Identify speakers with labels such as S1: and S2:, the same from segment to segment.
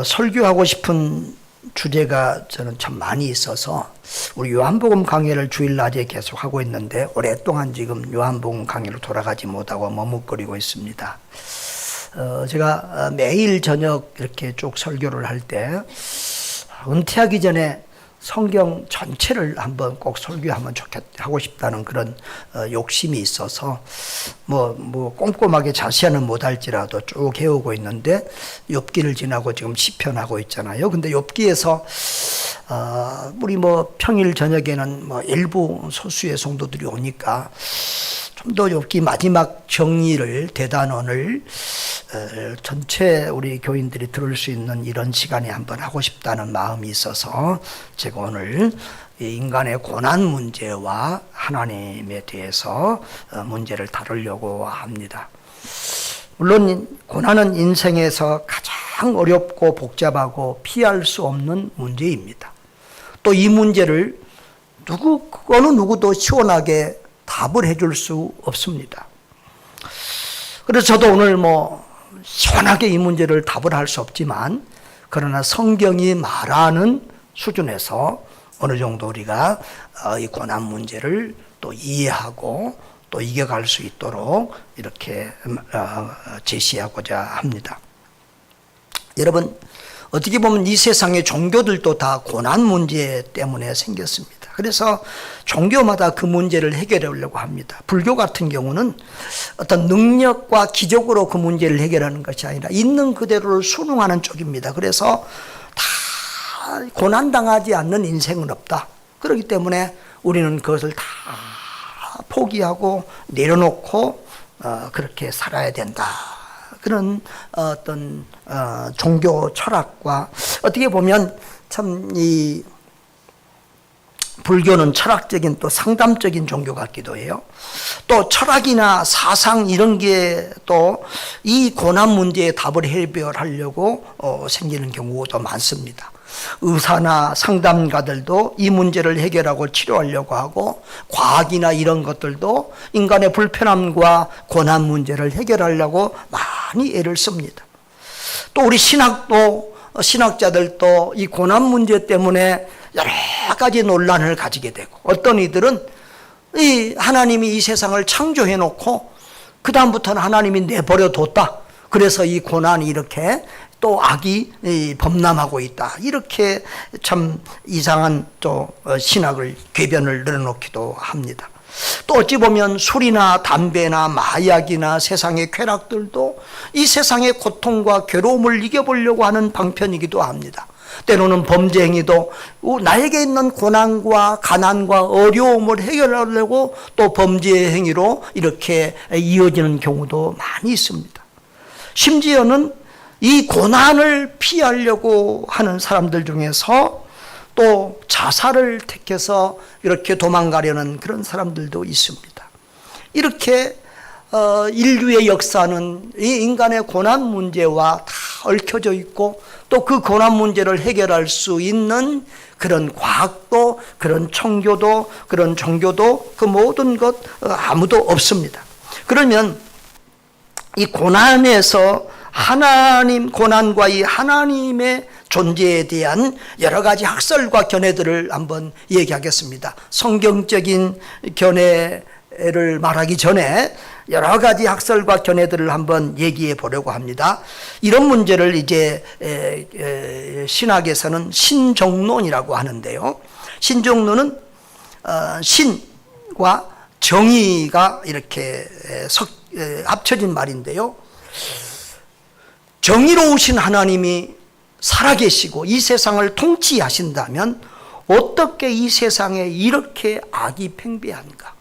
S1: 설교하고 싶은 주제가 저는 참 많이 있어서 우리 요한복음 강해를 주일낮에 계속 하고 있는데 오랫동안 지금 요한복음 강해로 돌아가지 못하고 머뭇거리고 있습니다. 제가 매일 저녁 이렇게 쭉 설교를 할 때 은퇴하기 전에 성경 전체를 한번 꼭 설교하면 하고 싶다는 그런 욕심이 있어서 뭐 꼼꼼하게 자세히는 못할지라도 쭉 해오고 있는데 욥기를 지나고 지금 시편하고 있잖아요. 근데 욥기에서 우리 평일 저녁에는 일부 소수의 성도들이 오니까 좀 더 욥기 마지막 정리를 대단원을 전체 우리 교인들이 들을 수 있는 이런 시간에 한번 하고 싶다는 마음이 있어서 제가 오늘 인간의 고난 문제와 하나님에 대해서 문제를 다루려고 합니다. 물론 고난은 인생에서 가장 어렵고 복잡하고 피할 수 없는 문제입니다. 또 이 문제를 어느 누구도 시원하게 답을 해줄 수 없습니다. 그래서 저도 오늘 시원하게 이 문제를 답을 할 수 없지만 그러나 성경이 말하는 수준에서 어느 정도 우리가 이 고난 문제를 또 이해하고 또 이겨갈 수 있도록 이렇게 제시하고자 합니다. 여러분, 어떻게 보면 이 세상의 종교들도 다 고난 문제 때문에 생겼습니다. 그래서 종교마다 그 문제를 해결하려고 합니다. 불교 같은 경우는 어떤 능력과 기적으로 그 문제를 해결하는 것이 아니라 있는 그대로를 순응하는 쪽입니다. 그래서 다 고난당하지 않는 인생은 없다. 그렇기 때문에 우리는 그것을 다 포기하고 내려놓고 그렇게 살아야 된다. 그런 어떤 종교 철학과 어떻게 보면 참 이 불교는 철학적인 또 상담적인 종교 같기도 해요. 또 철학이나 사상 이런 게 또 이 고난 문제의 답을 해결하려고 생기는 경우도 많습니다. 의사나 상담가들도 이 문제를 해결하고 치료하려고 하고 과학이나 이런 것들도 인간의 불편함과 고난 문제를 해결하려고 많이 애를 씁니다. 또 우리 신학자들도 이 고난 문제 때문에 여러 가지 논란을 가지게 되고 어떤 이들은 하나님이 이 세상을 창조해 놓고 그 다음부터는 하나님이 내버려 뒀다. 그래서 이 고난이 이렇게 또 악이 범람하고 있다. 이렇게 참 이상한 또 신학을 궤변을 늘어놓기도 합니다. 또 어찌 보면 술이나 담배나 마약이나 세상의 쾌락들도 이 세상의 고통과 괴로움을 이겨보려고 하는 방편이기도 합니다. 때로는 범죄 행위도 나에게 있는 고난과 가난과 어려움을 해결하려고 또 범죄 행위로 이렇게 이어지는 경우도 많이 있습니다. 심지어는 이 고난을 피하려고 하는 사람들 중에서 또 자살을 택해서 이렇게 도망가려는 그런 사람들도 있습니다. 이렇게 인류의 역사는 이 인간의 고난 문제와 다 얽혀져 있고 또 그 고난 문제를 해결할 수 있는 그런 과학도 그런 청교도 그런 종교도 그 모든 것 아무도 없습니다. 그러면 이 고난에서 고난과 이 하나님의 존재에 대한 여러 가지 학설과 견해들을 한번 얘기하겠습니다. 성경적인 견해를 말하기 전에 여러 가지 학설과 견해들을 한번 얘기해 보려고 합니다. 이런 문제를 이제 신학에서는 신정론이라고 하는데요. 신정론은 신과 정의가 이렇게 합쳐진 말인데요. 정의로우신 하나님이 살아계시고 이 세상을 통치하신다면 어떻게 이 세상에 이렇게 악이 팽배한가?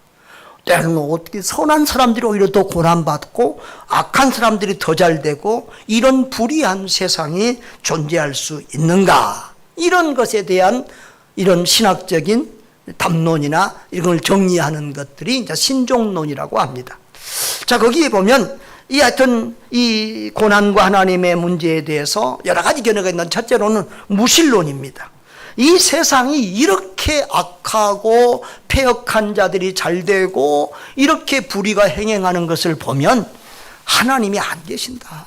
S1: 때로는 어떻게 선한 사람들이 오히려 더 고난받고 악한 사람들이 더 잘되고 이런 불의한 세상이 존재할 수 있는가? 이런 것에 대한 이런 신학적인 담론이나 이걸 정리하는 것들이 이제 신종론이라고 합니다. 자, 거기에 보면 하여튼 이 고난과 하나님의 문제에 대해서 여러 가지 견해가 있는 첫째로는 무신론입니다. 이 세상이 이렇게 악하고 폐역한 자들이 잘되고 이렇게 불의가 행행하는 것을 보면 하나님이 안 계신다.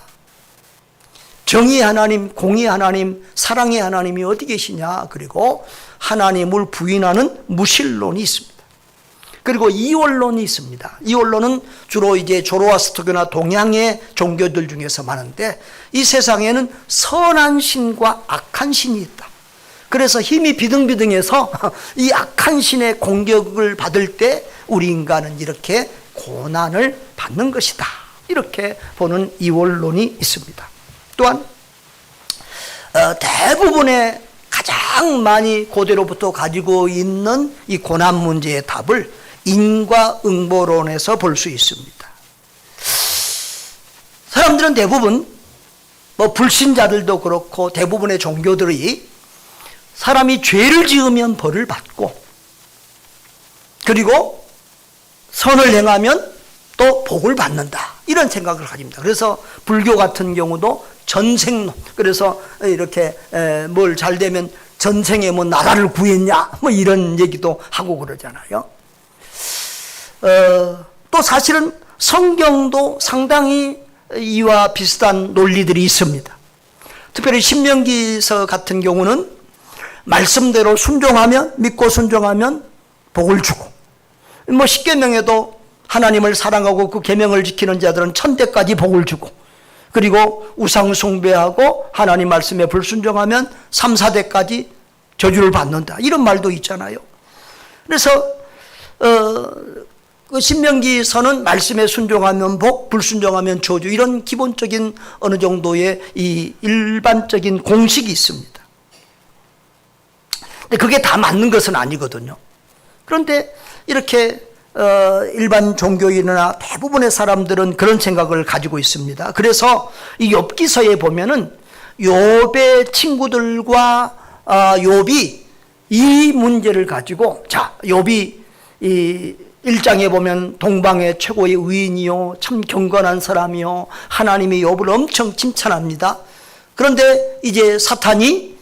S1: 정의 하나님, 공의 하나님, 사랑의 하나님이 어디 계시냐? 그리고 하나님을 부인하는 무신론이 있습니다. 그리고 이원론이 있습니다. 이원론은 주로 이제 조로아스터교나 동양의 종교들 중에서 많은데, 이 세상에는 선한 신과 악한 신이 있다. 그래서 힘이 비등비등해서 이 악한 신의 공격을 받을 때 우리 인간은 이렇게 고난을 받는 것이다. 이렇게 보는 이원론이 있습니다. 또한 대부분의 가장 많이 고대로부터 가지고 있는 이 고난 문제의 답을 인과응보론에서 볼 수 있습니다. 사람들은 대부분 불신자들도 그렇고 대부분의 종교들이 사람이 죄를 지으면 벌을 받고, 그리고 선을 행하면 또 복을 받는다, 이런 생각을 가집니다. 그래서 불교 같은 경우도 전생론, 그래서 이렇게 뭘 잘 되면 전생에 뭐 나라를 구했냐 뭐 이런 얘기도 하고 그러잖아요. 또 사실은 성경도 상당히 이와 비슷한 논리들이 있습니다. 특별히 신명기서 같은 경우는 말씀대로 순종하면, 믿고 순종하면 복을 주고, 뭐 십계명에도 하나님을 사랑하고 그 계명을 지키는 자들은 천대까지 복을 주고, 그리고 우상 숭배하고 하나님 말씀에 불순종하면 3, 4대까지 저주를 받는다, 이런 말도 있잖아요. 그래서 그 신명기서는 말씀에 순종하면 복, 불순종하면 저주, 이런 기본적인 어느 정도의 이 일반적인 공식이 있습니다. 근데 그게 다 맞는 것은 아니거든요. 그런데 이렇게 일반 종교인이나 대부분의 사람들은 그런 생각을 가지고 있습니다. 그래서 이 욥기서에 보면은 욥의 친구들과 욥이 이 문제를 가지고, 자, 욥이 이 1장에 보면 동방의 최고의 의인이요 참 경건한 사람이요 하나님이 욥을 엄청 칭찬합니다. 그런데 이제 사탄이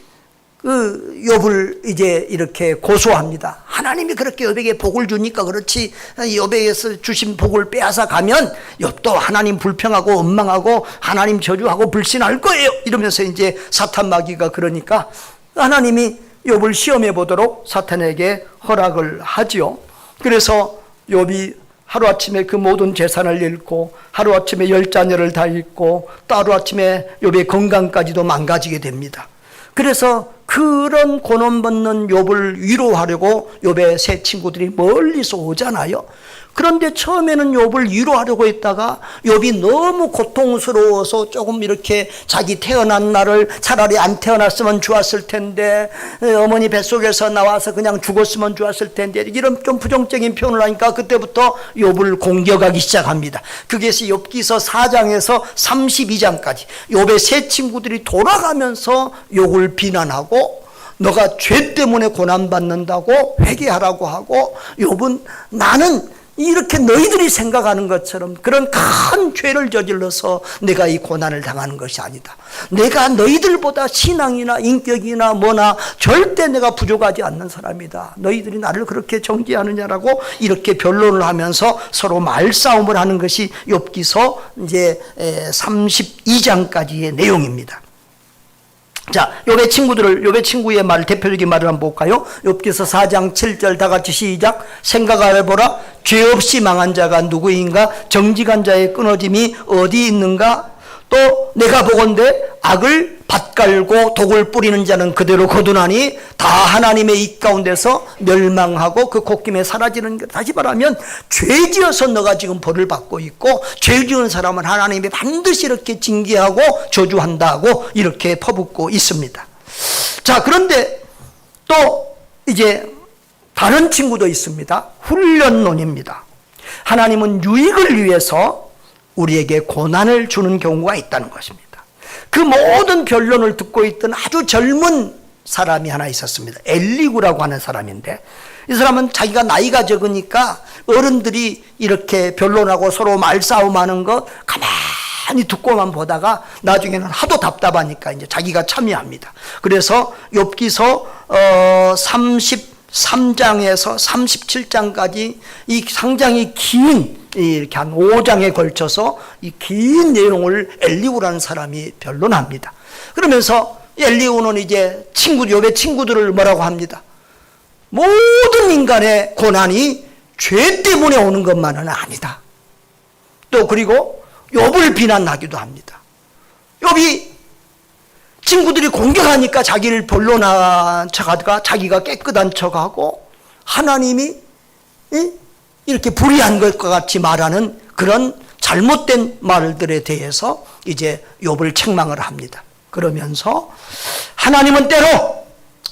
S1: 그 욥을 이제 이렇게 고소합니다. 하나님이 그렇게 욥에게 복을 주니까 그렇지, 욥에게서 주신 복을 빼앗아 가면 욥도 하나님 불평하고 원망하고 하나님 저주하고 불신할 거예요, 이러면서 이제 사탄 마귀가 그러니까 하나님이 욥을 시험해 보도록 사탄에게 허락을 하지요. 그래서 욥이 하루아침에 그 모든 재산을 잃고, 하루아침에 10자녀를 다 잃고, 또 하루아침에 욥의 건강까지도 망가지게 됩니다. 그래서 그런 고난받는 욥을 위로하려고 욥의 세 친구들이 멀리서 오잖아요. 그런데 처음에는 욥을 위로하려고 했다가 욥이 너무 고통스러워서 조금 이렇게 자기 태어난 날을 차라리 안 태어났으면 좋았을 텐데, 어머니 뱃속에서 나와서 그냥 죽었으면 좋았을 텐데, 이런 좀 부정적인 표현을 하니까 그때부터 욥을 공격하기 시작합니다. 그게 욥기서 4장에서 32장까지 욥의 세 친구들이 돌아가면서 욥을 비난하고, 너가 죄 때문에 고난받는다고 회개하라고 하고, 욥은 나는 이렇게 너희들이 생각하는 것처럼 그런 큰 죄를 저질러서 내가 이 고난을 당하는 것이 아니다. 내가 너희들보다 신앙이나 인격이나 뭐나 절대 내가 부족하지 않는 사람이다. 너희들이 나를 그렇게 정죄하느냐라고 이렇게 변론을 하면서 서로 말싸움을 하는 것이 욥기서 이제 32장까지의 내용입니다. 자, 욥의 친구의 말, 대표적인 말을 한번 볼까요? 욥기서 4장 7절 다 같이 시작. 생각하여 보라. 죄 없이 망한 자가 누구인가? 정직한 자의 끊어짐이 어디 있는가? 또 내가 보건대 악을 밭갈고 독을 뿌리는 자는 그대로 거두나니 다 하나님의 입 가운데서 멸망하고 그 곶김에 사라지는 것. 다시 말하면 죄 지어서 너가 지금 벌을 받고 있고, 죄 지은 사람은 하나님이 반드시 이렇게 징계하고 저주한다고 이렇게 퍼붓고 있습니다. 자, 그런데 또 이제 다른 친구도 있습니다. 훈련론입니다. 하나님은 유익을 위해서 우리에게 고난을 주는 경우가 있다는 것입니다. 그 모든 변론을 듣고 있던 아주 젊은 사람이 하나 있었습니다. 엘리구라고 하는 사람인데, 이 사람은 자기가 나이가 적으니까 어른들이 이렇게 변론하고 서로 말싸움하는 것 가만히 듣고만 보다가 나중에는 하도 답답하니까 이제 자기가 참여합니다. 그래서 욥기서 33장에서 37장까지 이 상당히 긴 이렇게 한 5장에 걸쳐서 이 긴 내용을 엘리후라는 사람이 변론합니다. 그러면서 엘리후는 이제 욥의 친구들을 뭐라고 합니다. 모든 인간의 고난이 죄 때문에 오는 것만은 아니다. 또 그리고 욥을 비난하기도 합니다. 욥이 친구들이 공격하니까 자기를 변론한 척하다가 자기가 깨끗한 척하고 하나님이 이렇게 불의한 것과 같이 말하는 그런 잘못된 말들에 대해서 이제 욥을 책망을 합니다. 그러면서 하나님은 때로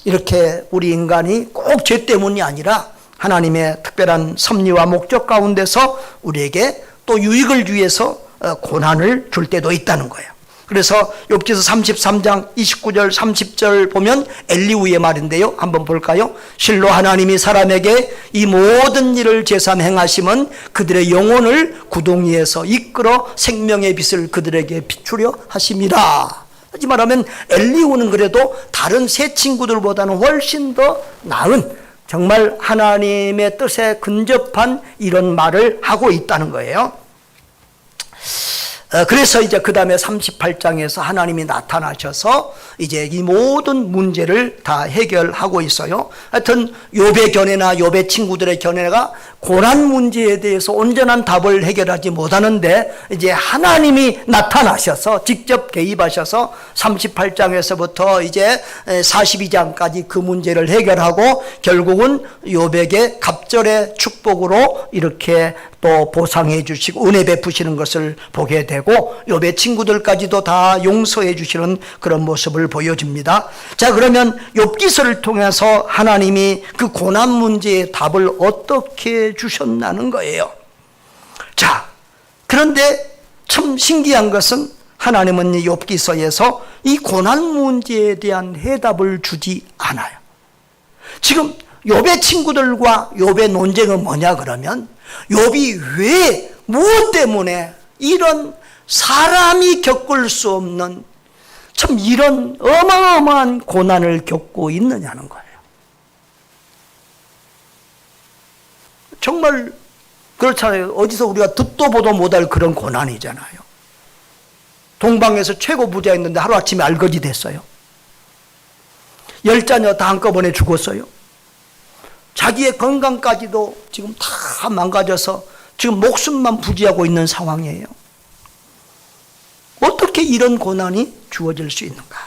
S1: 이렇게 우리 인간이 꼭 죄 때문이 아니라 하나님의 특별한 섭리와 목적 가운데서 우리에게 또 유익을 위해서 고난을 줄 때도 있다는 거예요. 그래서 욥기서 33장 29절 30절 보면 엘리후의 말인데요. 한번 볼까요? 실로 하나님이 사람에게 이 모든 일을 제삼 행하심은 그들의 영혼을 구덩이에서 이끌어 생명의 빛을 그들에게 비추려 하심이라. 하지 말하면 엘리후는 그래도 다른 세 친구들보다는 훨씬 더 나은 정말 하나님의 뜻에 근접한 이런 말을 하고 있다는 거예요. 그래서 이제 그 다음에 38장에서 하나님이 나타나셔서 이제 이 모든 문제를 다 해결하고 있어요. 하여튼 욥의 견해나 욥의 친구들의 견해가 고난 문제에 대해서 온전한 답을 해결하지 못하는데 이제 하나님이 나타나셔서 직접 개입하셔서 38장에서부터 이제 42장까지 그 문제를 해결하고 결국은 욥에게 갑절의 축복으로 이렇게 또 보상해 주시고 은혜 베푸시는 것을 보게 되고 욥의 친구들까지도 다 용서해 주시는 그런 모습을 보여줍니다. 자, 그러면 욥기서를 통해서 하나님이 그 고난 문제의 답을 어떻게 주셨나는 거예요. 자, 그런데 참 신기한 것은 하나님은 욥기서에서 이 고난 문제에 대한 해답을 주지 않아요. 지금 욥의 친구들과 욥의 논쟁은 뭐냐 그러면 욥이 왜 무엇 때문에 이런 사람이 겪을 수 없는 참 이런 어마어마한 고난을 겪고 있느냐는 거예요. 정말 그렇잖아요. 어디서 우리가 듣도 보도 못할 그런 고난이잖아요. 동방에서 최고 부자였는데 하루아침에 알거지 됐어요. 10자녀 다 한꺼번에 죽었어요. 자기의 건강까지도 지금 다 망가져서 지금 목숨만 부지하고 있는 상황이에요. 어떻게 이런 고난이 주어질 수 있는가?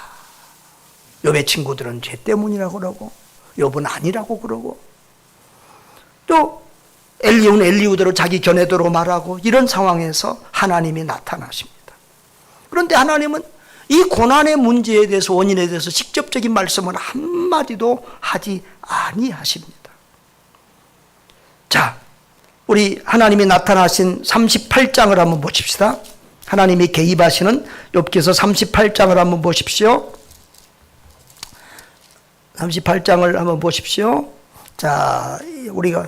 S1: 욥의 친구들은 죄 때문이라고 그러고 욥은 아니라고 그러고 또 엘리후는 엘리후대로 자기 견해대로 말하고 이런 상황에서 하나님이 나타나십니다. 그런데 하나님은 이 고난의 문제에 대해서 원인에 대해서 직접적인 말씀을 한마디도 하지 아니하십니다. 자, 우리 하나님이 나타나신 38장을 한번 보십시다. 하나님이 개입하시는 욥기서 38장을 한번 보십시오. 38장을 한번 보십시오. 자, 우리가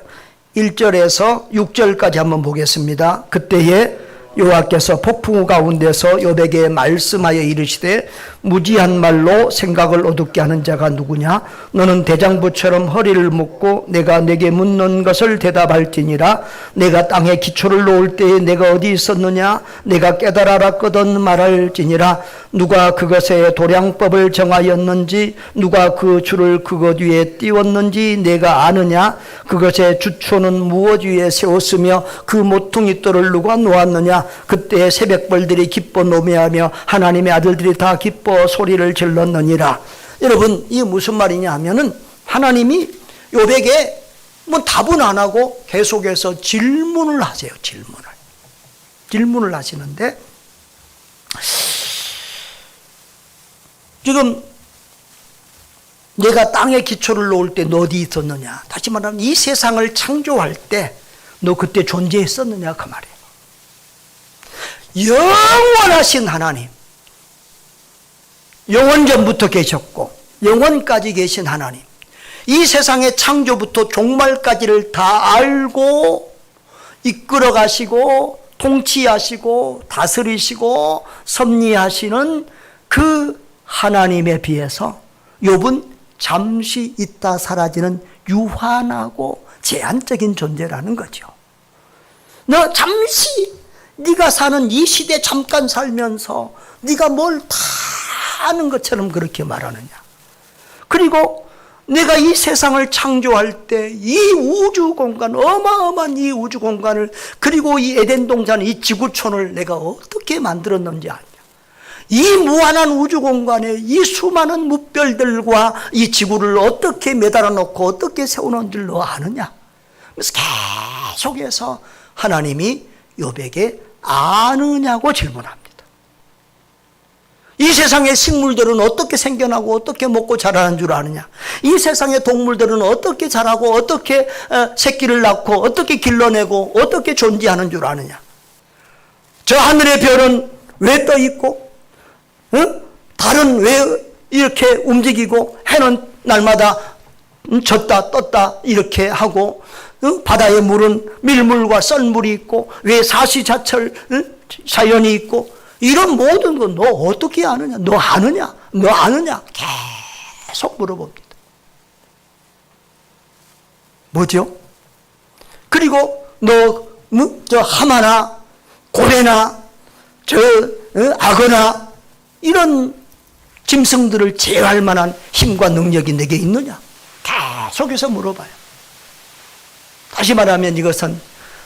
S1: 1절에서 6절까지 한번 보겠습니다. 그때에 여호와께서 폭풍 가운데서 욥에게 말씀하여 이르시되 무지한 말로 생각을 어둡게 하는 자가 누구냐? 너는 대장부처럼 허리를 묶고 내가 내게 묻는 것을 대답할지니라. 내가 땅에 기초를 놓을 때에 내가 어디 있었느냐? 내가 깨달았거든 말할지니라. 누가 그것의 도량법을 정하였는지 누가 그 줄을 그것 위에 띄웠는지 내가 아느냐? 그것의 주초는 무엇 위에 세웠으며 그 모퉁이 돌을 누가 놓았느냐? 그때 새벽벌들이 기뻐 노매하며 하나님의 아들들이 다 기뻐 소리를 질렀느니라. 여러분, 이게 무슨 말이냐 하면은 하나님이 욥에게 뭐 답은 안 하고 계속해서 질문을 하세요. 질문을 하시는데 지금 내가 땅에 기초를 놓을 때 너 어디 있었느냐? 다시 말하면 이 세상을 창조할 때 너 그때 존재했었느냐 그 말이에요. 영원하신 하나님, 영원전부터 계셨고 영원까지 계신 하나님, 이 세상의 창조부터 종말까지를 다 알고 이끌어 가시고 통치하시고 다스리시고 섭리하시는 그 하나님에 비해서 욥은 잠시 있다 사라지는 유한하고 제한적인 존재라는 거죠. 너 잠시 네가 사는 이 시대 잠깐 살면서 네가 뭘 다 아는 것처럼 그렇게 말하느냐. 그리고 내가 이 세상을 창조할 때 이 우주 공간, 어마어마한 이 우주 공간을, 그리고 이 에덴 동산, 이 지구촌을 내가 어떻게 만들었는지 아냐. 이 무한한 우주 공간에 이 수많은 무별들과 이 지구를 어떻게 매달아 놓고 어떻게 세워놓은 줄 너 아느냐. 그래서 계속해서 하나님이 욥에게 아느냐고 질문합니다. 이 세상의 식물들은 어떻게 생겨나고 어떻게 먹고 자라는 줄 아느냐. 이 세상의 동물들은 어떻게 자라고 어떻게 새끼를 낳고 어떻게 길러내고 어떻게 존재하는 줄 아느냐. 저 하늘의 별은 왜 떠 있고 달은 왜 이렇게 움직이고 해는 날마다 졌다 떴다 이렇게 하고 바다의 물은 밀물과 썰물이 있고 왜 사시사철 자연이 있고 이런 모든 거 너 어떻게 아느냐? 너 아느냐? 너 아느냐? 계속 물어봅니다. 뭐죠? 그리고 너 저 하마나 고래나 저 악어나 이런 짐승들을 제어할 만한 힘과 능력이 내게 있느냐? 계속해서 물어봐요. 다시 말하면 이것은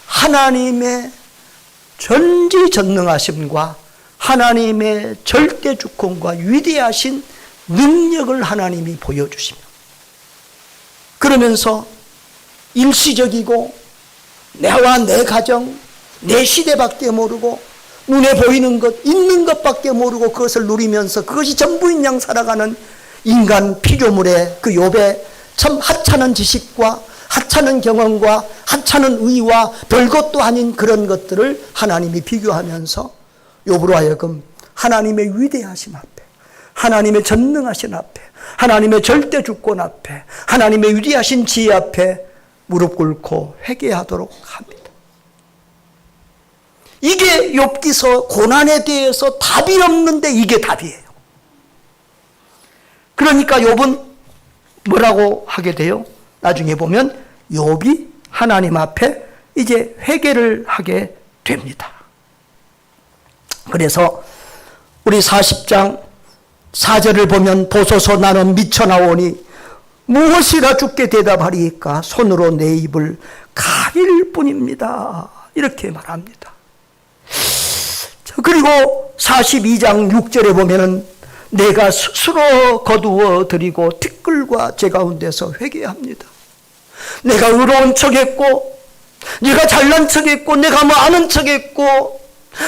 S1: 하나님의 전지전능하심과 하나님의 절대주권과 위대하신 능력을 하나님이 보여주시며, 그러면서 일시적이고 내와 내 가정, 내 시대밖에 모르고 눈에 보이는 것, 있는 것밖에 모르고 그것을 누리면서 그것이 전부인 양 살아가는 인간 피조물의 그 욥의 참 하찮은 지식과 하찮은 경험과 하찮은 의와 별것도 아닌 그런 것들을 하나님이 비교하면서 욥으로 하여금 하나님의 위대하심 앞에, 하나님의 전능하신 앞에, 하나님의 절대주권 앞에, 하나님의 위대하신 지혜 앞에 무릎 꿇고 회개하도록 합니다. 이게 욥기서 고난에 대해서 답이 없는데 이게 답이에요. 그러니까 욥은 뭐라고 하게 돼요? 나중에 보면 욥이 하나님 앞에 이제 회개를 하게 됩니다. 그래서 우리 40장 4절을 보면 보소서 나는 미쳐나오니 무엇이라 주께 대답하리이까 손으로 내 입을 가릴 뿐입니다. 이렇게 말합니다. 그리고 42장 6절에 보면은 내가 스스로 거두어 드리고 티끌과 제 가운데서 회개합니다. 내가 의로운 척했고 내가 잘난 척했고 내가 뭐 아는 척했고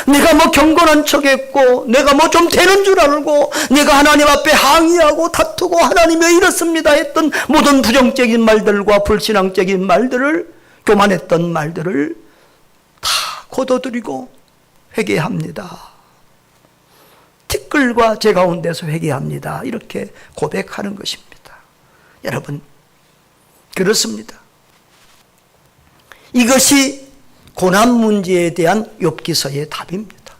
S1: 내가 뭐 경건한 척했고 내가 뭐 좀 되는 줄 알고 내가 하나님 앞에 항의하고 다투고 하나님 왜 이렇습니다 했던 모든 부정적인 말들과 불신앙적인 말들을, 교만했던 말들을 다 거둬들이고 회개합니다. 티끌과 제 가운데서 회개합니다. 이렇게 고백하는 것입니다. 여러분, 그렇습니다. 이것이 고난 문제에 대한 욥기서의 답입니다.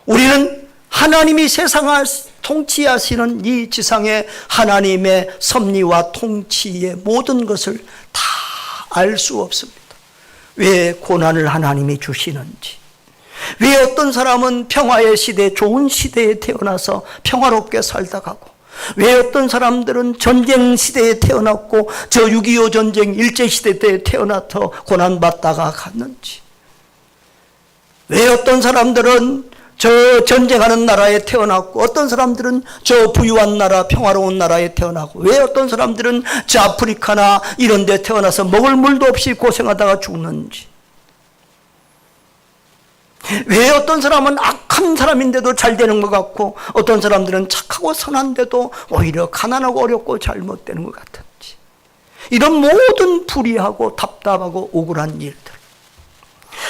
S1: 우리는 하나님이 세상을 통치하시는 이 지상의 하나님의 섭리와 통치의 모든 것을 다 알 수 없습니다. 왜 고난을 하나님이 주시는지, 왜 어떤 사람은 평화의 시대, 좋은 시대에 태어나서 평화롭게 살다 가고, 왜 어떤 사람들은 전쟁 시대에 태어났고 저 6.25 전쟁 일제시대 때 태어나서 고난받다가 갔는지, 왜 어떤 사람들은 저 전쟁하는 나라에 태어났고 어떤 사람들은 저 부유한 나라, 평화로운 나라에 태어나고, 왜 어떤 사람들은 저 아프리카나 이런 데 태어나서 먹을 물도 없이 고생하다가 죽는지, 왜 어떤 사람은 악한 사람인데도 잘 되는 것 같고 어떤 사람들은 착하고 선한데도 오히려 가난하고 어렵고 잘못되는 것 같은지, 이런 모든 불의하고 답답하고 억울한 일들,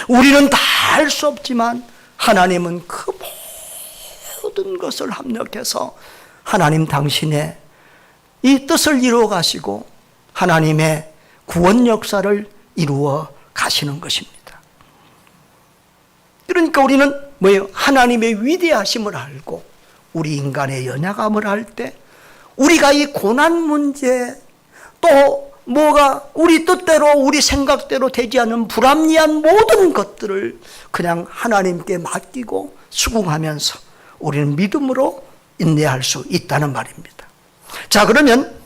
S1: 우리는 다 알 수 없지만 하나님은 그 모든 것을 합력해서 하나님 당신의 이 뜻을 이루어 가시고 하나님의 구원 역사를 이루어 가시는 것입니다. 그러니까 우리는 뭐예요? 하나님의 위대하심을 알고 우리 인간의 연약함을 알 때 우리가 이 고난 문제, 또 뭐가 우리 뜻대로 우리 생각대로 되지 않는 불합리한 모든 것들을 그냥 하나님께 맡기고 수긍하면서 우리는 믿음으로 인내할 수 있다는 말입니다. 자, 그러면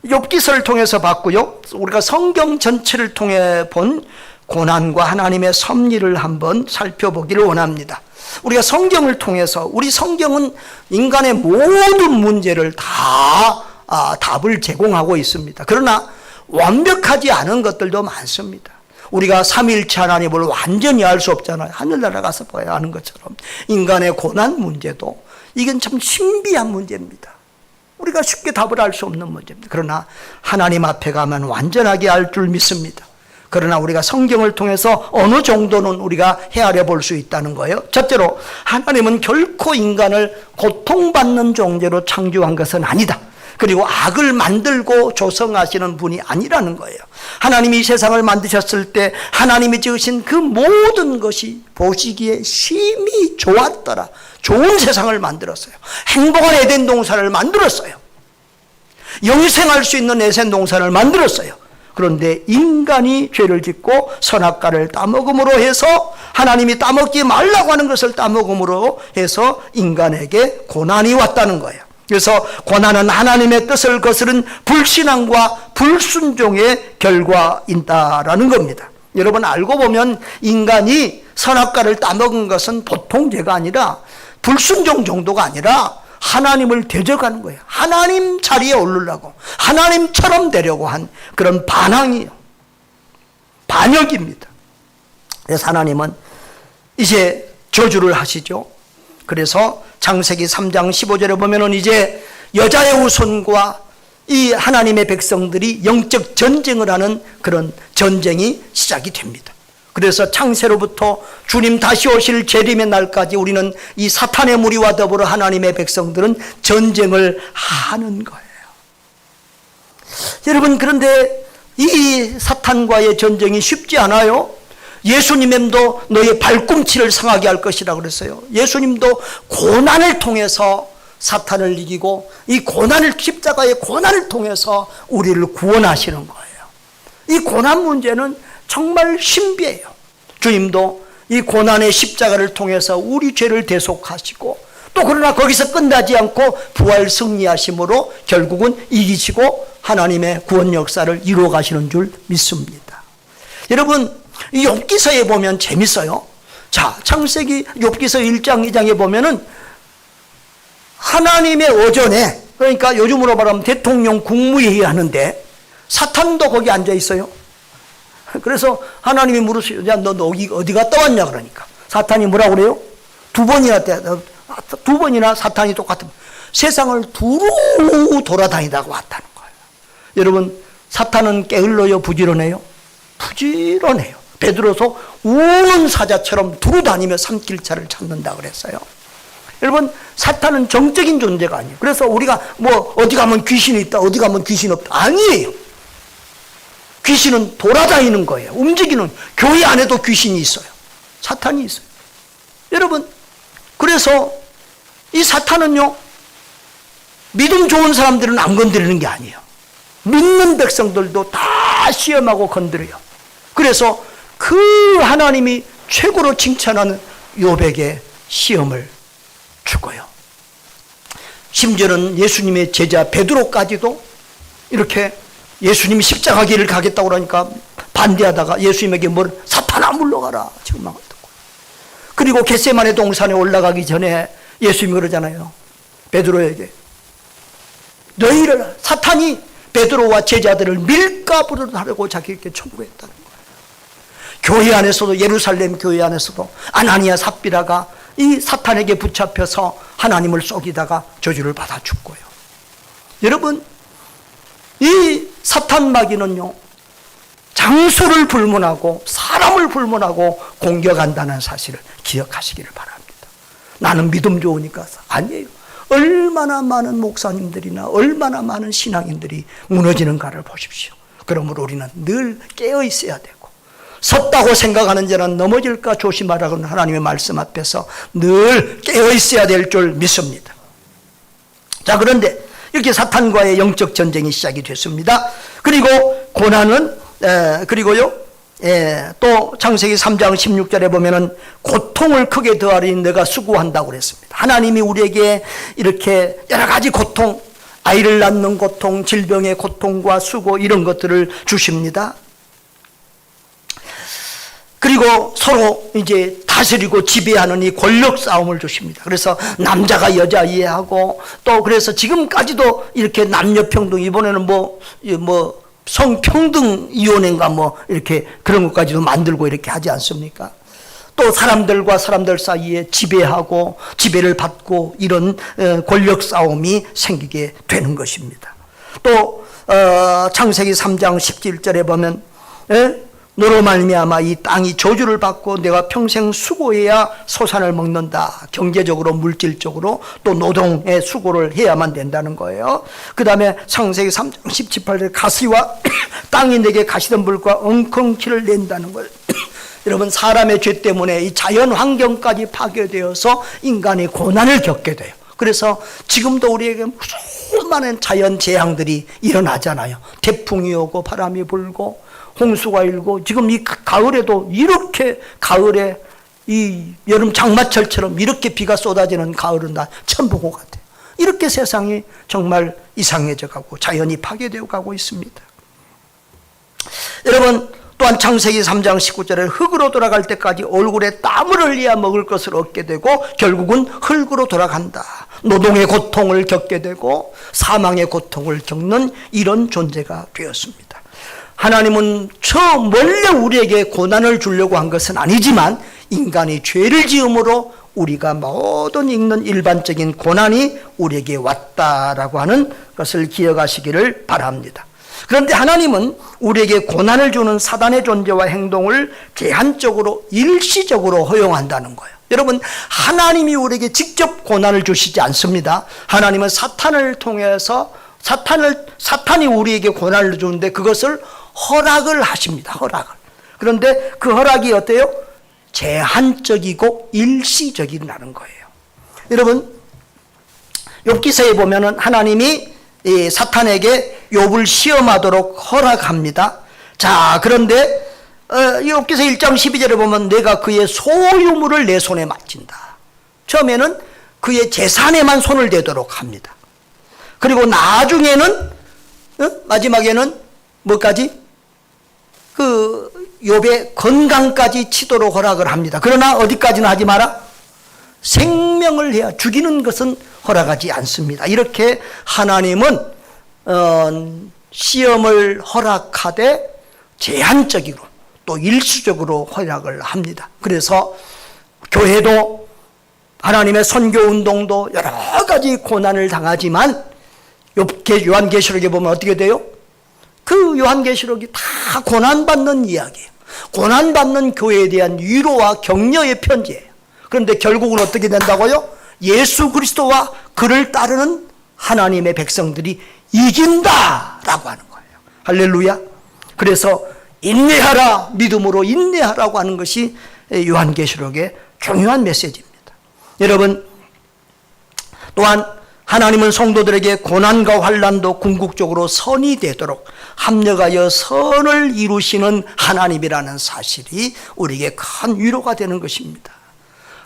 S1: 욥기서를 통해서 봤고요. 우리가 성경 전체를 통해 본 고난과 하나님의 섭리를 한번 살펴보기를 원합니다. 우리가 성경을 통해서, 우리 성경은 인간의 모든 문제를 다 답을 제공하고 있습니다. 그러나 완벽하지 않은 것들도 많습니다. 우리가 삼위일체 하나님을 완전히 알 수 없잖아요. 하늘나라 가서 봐야 하는 것처럼 인간의 고난 문제도 이건 참 신비한 문제입니다. 우리가 쉽게 답을 알 수 없는 문제입니다. 그러나 하나님 앞에 가면 완전하게 알 줄 믿습니다. 그러나 우리가 성경을 통해서 어느 정도는 우리가 헤아려 볼 수 있다는 거예요. 첫째로, 하나님은 결코 인간을 고통받는 존재로 창조한 것은 아니다. 그리고 악을 만들고 조성하시는 분이 아니라는 거예요. 하나님이 이 세상을 만드셨을 때 하나님이 지으신 그 모든 것이 보시기에 심히 좋았더라. 좋은 세상을 만들었어요. 행복한 에덴 동산을 만들었어요. 영생할 수 있는 에덴 동산을 만들었어요. 그런데 인간이 죄를 짓고 선악과를 따먹음으로 해서, 하나님이 따먹지 말라고 하는 것을 따먹음으로 해서 인간에게 고난이 왔다는 거예요. 그래서 고난은 하나님의 뜻을 거스른 불신앙과 불순종의 결과이다라는 겁니다. 여러분, 알고 보면 인간이 선악과를 따먹은 것은 보통 죄가 아니라, 불순종 정도가 아니라 하나님을 대적하는 거예요. 하나님 자리에 오르려고, 하나님처럼 되려고 한 그런 반항이에요. 반역입니다. 그래서 하나님은 이제 저주를 하시죠. 그래서 창세기 3장 15절에 보면은 이제 여자의 후손과 이 하나님의 백성들이 영적 전쟁을 하는 그런 전쟁이 시작이 됩니다. 그래서 창세로부터 주님 다시 오실 재림의 날까지 우리는 이 사탄의 무리와 더불어 하나님의 백성들은 전쟁을 하는 거예요. 여러분, 그런데 이 사탄과의 전쟁이 쉽지 않아요. 예수님도 너의 발꿈치를 상하게 할 것이라고 그랬어요. 예수님도 고난을 통해서 사탄을 이기고 이 고난을, 십자가의 고난을 통해서 우리를 구원하시는 거예요. 이 고난 문제는 정말 신비해요. 주님도 이 고난의 십자가를 통해서 우리 죄를 대속하시고, 또 그러나 거기서 끝나지 않고 부활 승리하심으로 결국은 이기시고 하나님의 구원 역사를 이루어 가시는 줄 믿습니다. 여러분, 이 욥기서에 보면 재밌어요. 자, 창세기 욥기서 1장 2장에 보면은 하나님의 어전에, 그러니까 요즘으로 말하면 대통령 국무회의 하는데 사탄도 거기 앉아 있어요. 그래서 하나님이 물으세요. 야, 너 어디 갔다 왔냐? 그러니까 사탄이 뭐라고 그래요? 두 번이나 사탄이 똑같은, 세상을 두루 돌아다니다가 왔다는 거예요. 여러분, 사탄은 게을러요, 부지런해요? 부지런해요. 베드로서 우는 사자처럼 두루 다니며 산길차를 찾는다 그랬어요. 여러분, 사탄은 정적인 존재가 아니에요. 그래서 우리가 뭐 어디 가면 귀신이 있다, 어디 가면 귀신이 없다, 아니에요. 귀신은 돌아다니는 거예요. 움직이는, 교회 안에도 귀신이 있어요. 사탄이 있어요. 여러분, 그래서 이 사탄은요, 믿음 좋은 사람들은 안 건드리는 게 아니에요. 믿는 백성들도 다 시험하고 건드려요. 그래서 그 하나님이 최고로 칭찬하는 욥에게 시험을 주고요. 심지어는 예수님의 제자 베드로까지도 이렇게 예수님이 십자가 길을 가겠다고 그러니까 반대하다가 예수님에게 사탄아 물러가라 지금 막 듣고, 그리고 겟세마네 동산에 올라가기 전에 예수님이 그러잖아요. 베드로에게 너희를, 사탄이 베드로와 제자들을 밀가부를 하려고 자기에게 청구했다는 거예요. 교회 안에서도, 예루살렘 교회 안에서도 아나니아 삽비라가 이 사탄에게 붙잡혀서 하나님을 속이다가 저주를 받아 죽고요. 여러분, 이 사탄 마귀는요, 장소를 불문하고 사람을 불문하고 공격한다는 사실을 기억하시기를 바랍니다. 나는 믿음 좋으니까 아니에요. 얼마나 많은 목사님들이나 얼마나 많은 신앙인들이 무너지는가를 보십시오. 그러므로 우리는 늘 깨어 있어야 되고, 섰다고 생각하는 자는 넘어질까 조심하라는 하나님의 말씀 앞에서 늘 깨어 있어야 될 줄 믿습니다. 자, 그런데 이렇게 사탄과의 영적 전쟁이 시작이 됐습니다. 그리고 고난은 그리고요 또 창세기 3장 16절에 보면은 고통을 크게 더하리니 내가 수고한다고 그랬습니다. 하나님이 우리에게 이렇게 여러 가지 고통, 아이를 낳는 고통, 질병의 고통과 수고 이런 것들을 주십니다. 그리고 서로 이제 다스리고 지배하는 이 권력 싸움을 주십니다. 그래서 남자가 여자 이해하고 또 그래서 지금까지도 이렇게 남녀 평등, 이번에는 뭐 성평등 위원회인가 뭐 이렇게 그런 것까지도 만들고 이렇게 하지 않습니까? 또 사람들과 사람들 사이에 지배하고 지배를 받고 이런 권력 싸움이 생기게 되는 것입니다. 또 창세기 3장 17절에 보면 너로 말미암아 이 땅이 저주를 받고 내가 평생 수고해야 소산을 먹는다. 경제적으로 물질적으로 또 노동의 수고를 해야만 된다는 거예요. 그 다음에 창세기 3장 17절에 가시와 땅이 내게 가시덤불과 엉겅퀴를 낸다는 거예요. 여러분 사람의 죄 때문에 이 자연 환경까지 파괴되어서 인간이 고난을 겪게 돼요. 그래서 지금도 우리에게 무수히 많은 자연 재앙들이 일어나잖아요. 태풍이 오고 바람이 불고 홍수가 일고 지금 이 가을에도 이렇게 가을에 이 여름 장마철처럼 이렇게 비가 쏟아지는 가을은 나 처음 본 것 같아요. 이렇게 세상이 정말 이상해져 가고 자연이 파괴되어 가고 있습니다. 여러분 또한 창세기 3장 19절에 흙으로 돌아갈 때까지 얼굴에 땀을 흘려야 먹을 것을 얻게 되고 결국은 흙으로 돌아간다. 노동의 고통을 겪게 되고 사망의 고통을 겪는 이런 존재가 되었습니다. 하나님은 원래 우리에게 고난을 주려고 한 것은 아니지만 인간이 죄를 지음으로 우리가 모든 읽는 일반적인 고난이 우리에게 왔다라고 하는 것을 기억하시기를 바랍니다. 그런데 하나님은 우리에게 고난을 주는 사단의 존재와 행동을 제한적으로 일시적으로 허용한다는 거예요. 여러분 하나님이 우리에게 직접 고난을 주시지 않습니다. 하나님은 사탄을 통해서 사탄이 우리에게 고난을 주는데 그것을 허락을 하십니다. 허락을. 그런데 그 허락이 어때요? 제한적이고 일시적이라는 거예요. 여러분 욥기서에 보면은 하나님이 이 사탄에게 욥을 시험하도록 허락합니다. 자, 그런데 욥기서 1장 12절에 보면 내가 그의 소유물을 내 손에 맡긴다. 처음에는 그의 재산에만 손을 대도록 합니다. 그리고 나중에는 마지막에는 뭐까지? 그 욥의 건강까지 치도록 허락을 합니다. 그러나 어디까지는 하지 마라? 생명을 해야 죽이는 것은 허락하지 않습니다. 이렇게 하나님은 시험을 허락하되 제한적으로 또 일시적으로 허락을 합니다. 그래서 교회도 하나님의 선교운동도 여러 가지 고난을 당하지만 요한계시록에 보면 어떻게 돼요? 그 요한계시록이 다 고난받는 이야기예요. 고난받는 교회에 대한 위로와 격려의 편지예요. 그런데 결국은 어떻게 된다고요? 예수 그리스도와 그를 따르는 하나님의 백성들이 이긴다라고 하는 거예요. 할렐루야. 그래서 인내하라, 믿음으로 인내하라고 하는 것이 요한계시록의 중요한 메시지입니다. 여러분 또한 하나님은 성도들에게 고난과 환난도 궁극적으로 선이 되도록 합력하여 선을 이루시는 하나님이라는 사실이 우리에게 큰 위로가 되는 것입니다.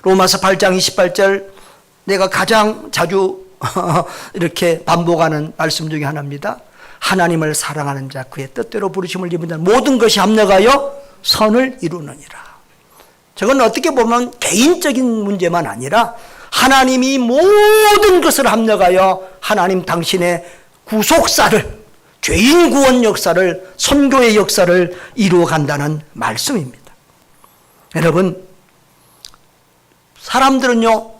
S1: 로마서 8장 28절 내가 가장 자주 이렇게 반복하는 말씀 중에 하나입니다. 하나님을 사랑하는 자 그의 뜻대로 부르심을 입은 자 모든 것이 합력하여 선을 이루느니라. 저건 어떻게 보면 개인적인 문제만 아니라 하나님이 모든 것을 합력하여 하나님 당신의 구속사를, 죄인 구원 역사를, 선교의 역사를 이루어간다는 말씀입니다. 여러분 사람들은요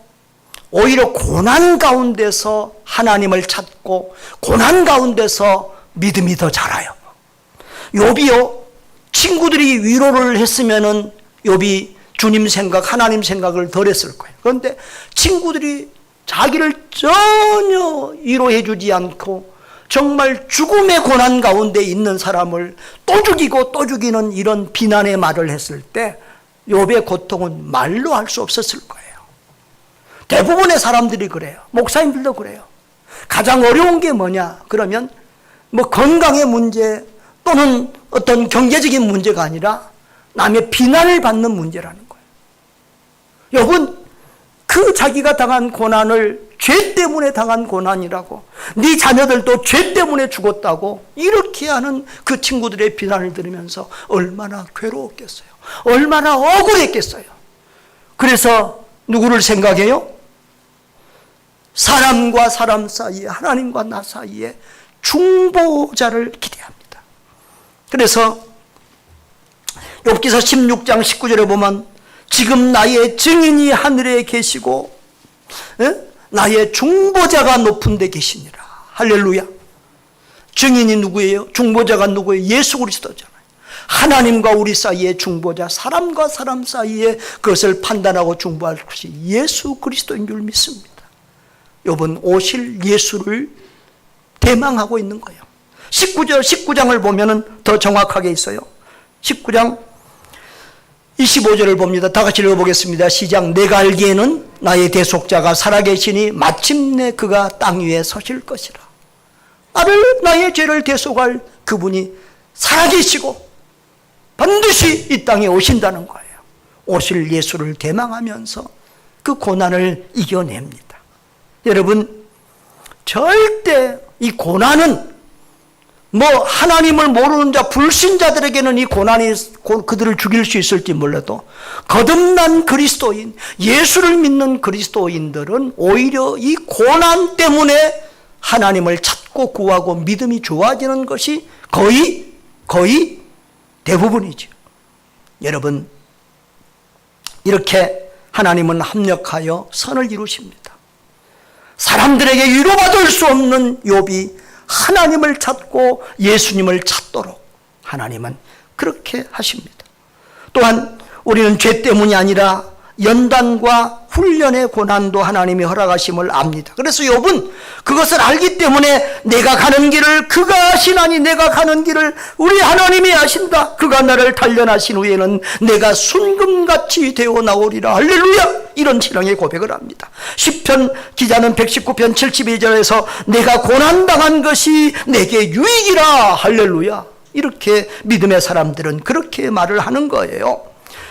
S1: 오히려 고난 가운데서 하나님을 찾고 고난 가운데서 믿음이 더 자라요. 욥이요 친구들이 위로를 했으면은 욥이 주님 생각, 하나님 생각을 덜 했을 거예요. 그런데 친구들이 자기를 전혀 위로해 주지 않고 정말 죽음의 고난 가운데 있는 사람을 또 죽이고 또 죽이는 이런 비난의 말을 했을 때 욥의 고통은 말로 할 수 없었을 거예요. 대부분의 사람들이 그래요. 목사님들도 그래요. 가장 어려운 게 뭐냐? 그러면 뭐 건강의 문제, 또는 어떤 경제적인 문제가 아니라 남의 비난을 받는 문제라는 거예요. 여러분, 그 자기가 당한 고난을 죄 때문에 당한 고난이라고, 네 자녀들도 죄 때문에 죽었다고 이렇게 하는 그 친구들의 비난을 들으면서 얼마나 괴로웠겠어요. 얼마나 억울했겠어요. 그래서 누구를 생각해요? 사람과 사람 사이에, 하나님과 나 사이에 중보자를 기대합니다. 그래서 욥기서 16장 19절에 보면 지금 나의 증인이 하늘에 계시고 나의 중보자가 높은 데 계시니라. 할렐루야. 증인이 누구예요? 중보자가 누구예요? 예수 그리스도잖아요. 하나님과 우리 사이의 중보자, 사람과 사람 사이에 그것을 판단하고 중보할 것이 예수 그리스도인 줄 믿습니다. 욥은 오실 예수를 대망하고 있는 거예요. 19장을 보면은 더 정확하게 있어요. 19장 25절을 봅니다. 다 같이 읽어보겠습니다. 시작. 내가 알기에는 나의 대속자가 살아계시니 마침내 그가 땅 위에 서실 것이라. 나의 죄를 대속할 그분이 살아계시고 반드시 이 땅에 오신다는 거예요. 오실 예수를 대망하면서 그 고난을 이겨냅니다. 여러분, 절대 이 고난은 하나님을 모르는 자, 불신자들에게는 이 고난이 그들을 죽일 수 있을지 몰라도 거듭난 그리스도인, 예수를 믿는 그리스도인들은 오히려 이 고난 때문에 하나님을 찾고 구하고 믿음이 좋아지는 것이 거의 대부분이죠. 여러분, 이렇게 하나님은 합력하여 선을 이루십니다. 사람들에게 위로받을 수 없는 욥이 하나님을 찾고 예수님을 찾도록 하나님은 그렇게 하십니다. 또한 우리는 죄 때문이 아니라 연단과 훈련의 고난도 하나님이 허락하심을 압니다. 그래서 욥은 그것을 알기 때문에 내가 가는 길을 그가 아시나니, 내가 가는 길을 우리 하나님이 아신다. 그가 나를 단련하신 후에는 내가 순금같이 되어 나오리라. 할렐루야. 이런 신앙의 고백을 합니다. 시편 기자는 119편 72절에서 내가 고난당한 것이 내게 유익이라. 할렐루야. 이렇게 믿음의 사람들은 그렇게 말을 하는 거예요.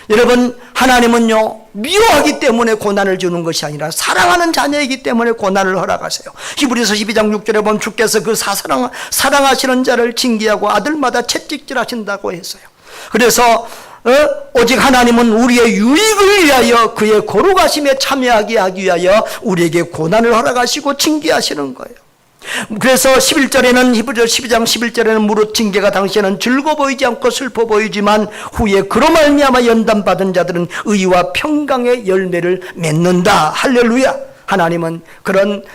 S1: 여러분, 하나님은요, 미워하기 때문에 고난을 주는 것이 아니라 사랑하는 자녀이기 때문에 고난을 허락하세요. 히브리서 12장 6절에 보면 주께서 그 사랑하시는 자를 징계하고 아들마다 채찍질 하신다고 했어요. 그래서 오직 하나님은 우리의 유익을 위하여 그의 거룩하심에 참여하게 하기 위하여 우리에게 고난을 허락하시고 징계하시는 거예요. 그래서 11절에는 히브리서 12장 11절에는 무릇 징계가 당시에는 즐거워 보이지 않고 슬퍼 보이지만 후에 그로 말미암아 연단받은 자들은 의와 평강의 열매를 맺는다. 할렐루야. 하나님은 그런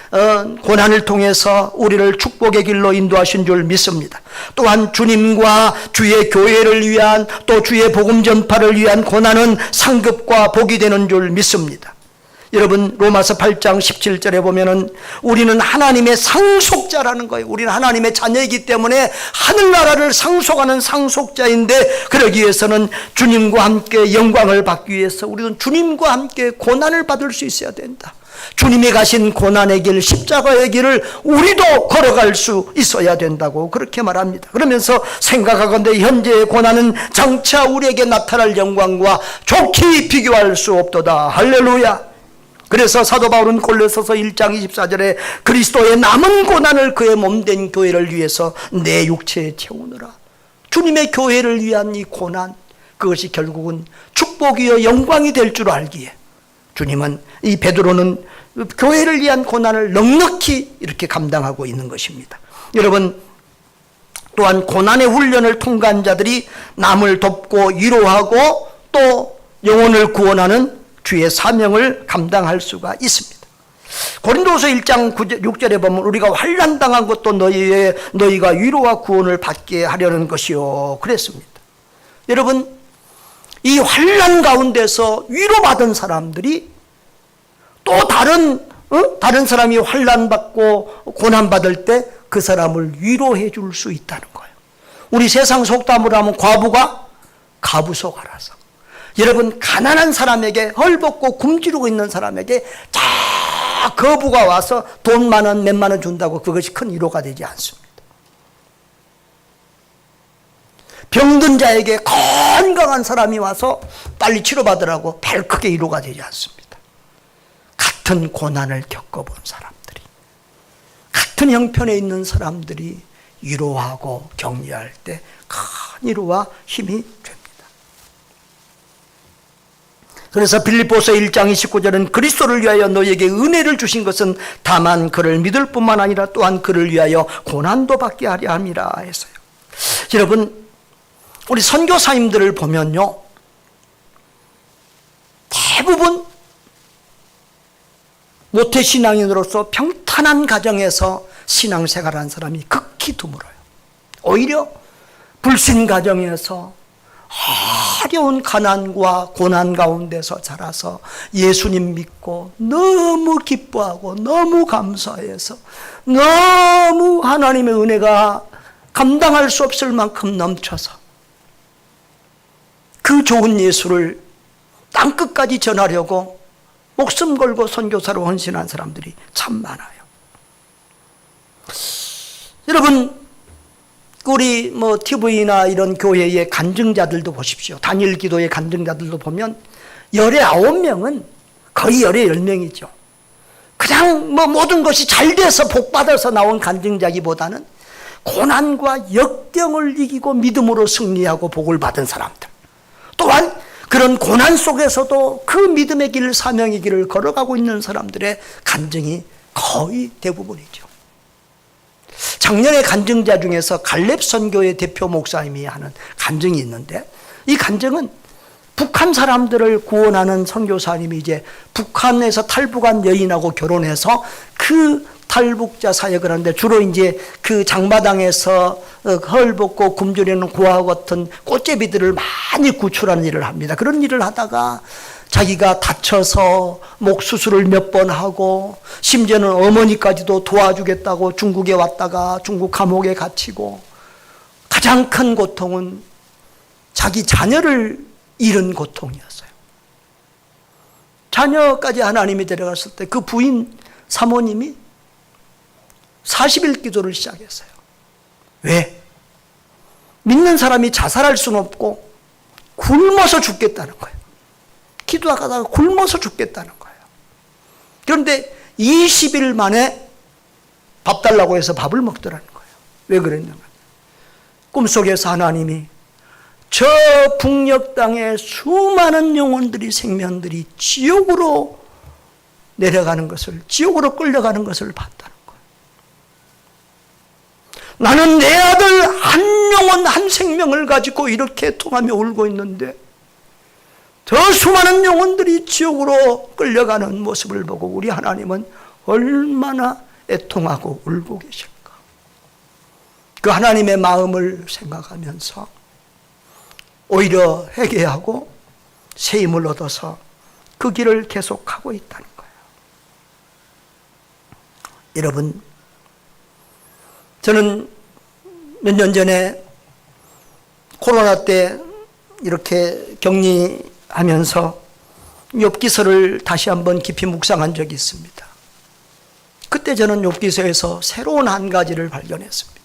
S1: 고난을 통해서 우리를 축복의 길로 인도하신 줄 믿습니다. 또한 주님과 주의 교회를 위한, 또 주의 복음 전파를 위한 고난은 상급과 복이 되는 줄 믿습니다. 여러분, 로마서 8장 17절에 보면은 우리는 하나님의 상속자라는 거예요. 우리는 하나님의 자녀이기 때문에 하늘나라를 상속하는 상속자인데, 그러기 위해서는 주님과 함께 영광을 받기 위해서 우리는 주님과 함께 고난을 받을 수 있어야 된다. 주님이 가신 고난의 길, 십자가의 길을 우리도 걸어갈 수 있어야 된다고 그렇게 말합니다. 그러면서 생각하건대 현재의 고난은 장차 우리에게 나타날 영광과 좋게 비교할 수 없도다. 할렐루야. 그래서 사도 바울은 골로새서 1장 24절에 그리스도의 남은 고난을 그의 몸된 교회를 위해서 내 육체에 채우느라. 주님의 교회를 위한 이 고난, 그것이 결국은 축복이요 영광이 될 줄 알기에 주님은, 이 베드로는 교회를 위한 고난을 넉넉히 이렇게 감당하고 있는 것입니다. 여러분, 또한 고난의 훈련을 통과한 자들이 남을 돕고 위로하고 또 영혼을 구원하는 주의 사명을 감당할 수가 있습니다. 고린도후서 1장 6절에 보면 우리가 환난 당한 것도 너희가 위로와 구원을 받게 하려는 것이요 그랬습니다. 여러분, 이 환난 가운데서 위로받은 사람들이 또 다른 사람이 환난 받고 고난 받을 때 그 사람을 위로해 줄 수 있다는 거예요. 우리 세상 속담으로 하면 과부가 가부속 알아서. 여러분, 가난한 사람에게, 헐벗고 굶주리고 있는 사람에게 자 거부가 와서 돈 만 원, 몇만 원 준다고 그것이 큰 위로가 되지 않습니다. 병든 자에게 건강한 사람이 와서 빨리 치료받으라고 별 크게 위로가 되지 않습니다. 같은 고난을 겪어본 사람들이, 같은 형편에 있는 사람들이 위로하고 격려할 때 큰 위로와 힘이 됩니다. 그래서 빌립보서 1장 29절은 그리스도를 위하여 너에게 은혜를 주신 것은 다만 그를 믿을 뿐만 아니라 또한 그를 위하여 고난도 받게 하려 함이라 했어요. 여러분, 우리 선교사님들을 보면요, 대부분 모태신앙인으로서 평탄한 가정에서 신앙생활하는 사람이 극히 드물어요. 오히려 불신 가정에서 어려운 가난과 고난 가운데서 자라서 예수님 믿고 너무 기뻐하고 너무 감사해서 너무 하나님의 은혜가 감당할 수 없을 만큼 넘쳐서 그 좋은 예수를 땅끝까지 전하려고 목숨 걸고 선교사로 헌신한 사람들이 참 많아요. 여러분, 우리 TV나 이런 교회의 간증자들도 보십시오. 단일 기도의 간증자들도 보면 열의 9명은 거의 열의 10명이죠. 그냥 모든 것이 잘 돼서 복 받아서 나온 간증자기보다는 고난과 역경을 이기고 믿음으로 승리하고 복을 받은 사람들, 또한 그런 고난 속에서도 그 믿음의 길, 사명의 길을 걸어가고 있는 사람들의 간증이 거의 대부분이죠. 작년에 간증자 중에서 갈렙 선교의 대표 목사님이 하는 간증이 있는데, 이 간증은 북한 사람들을 구원하는 선교사님이 이제 북한에서 탈북한 여인하고 결혼해서 그 탈북자 사역을 하는데, 주로 이제 그 장마당에서 헐벗고 굶주리는 고아와 같은 꽃제비들을 많이 구출하는 일을 합니다. 그런 일을 하다가 자기가 다쳐서 목 수술을 몇 번 하고, 심지어는 어머니까지도 도와주겠다고 중국에 왔다가 중국 감옥에 갇히고, 가장 큰 고통은 자기 자녀를 잃은 고통이었어요. 자녀까지 하나님이 데려갔을 때 그 부인 사모님이 40일 기도를 시작했어요. 왜? 믿는 사람이 자살할 수는 없고 굶어서 죽겠다는 거예요. 기도하다가 굶어서 죽겠다는 거예요. 그런데 20일 만에 밥 달라고 해서 밥을 먹더라는 거예요. 왜 그랬냐면, 꿈속에서 하나님이 저 북녘 땅에 수많은 영혼들이, 생명들이 지옥으로 내려가는 것을, 지옥으로 끌려가는 것을 봤다는 거예요. 나는 내 아들 한 영혼, 한 생명을 가지고 이렇게 통하며 울고 있는데 저 수많은 영혼들이 지옥으로 끌려가는 모습을 보고 우리 하나님은 얼마나 애통하고 울고 계실까. 그 하나님의 마음을 생각하면서 오히려 회개하고 새 힘을 얻어서 그 길을 계속하고 있다는 거예요. 여러분, 저는 몇 년 전에 코로나 때 이렇게 격리하면서 욥기서를 다시 한번 깊이 묵상한 적이 있습니다. 그때 저는 욥기서에서 새로운 한 가지를 발견했습니다.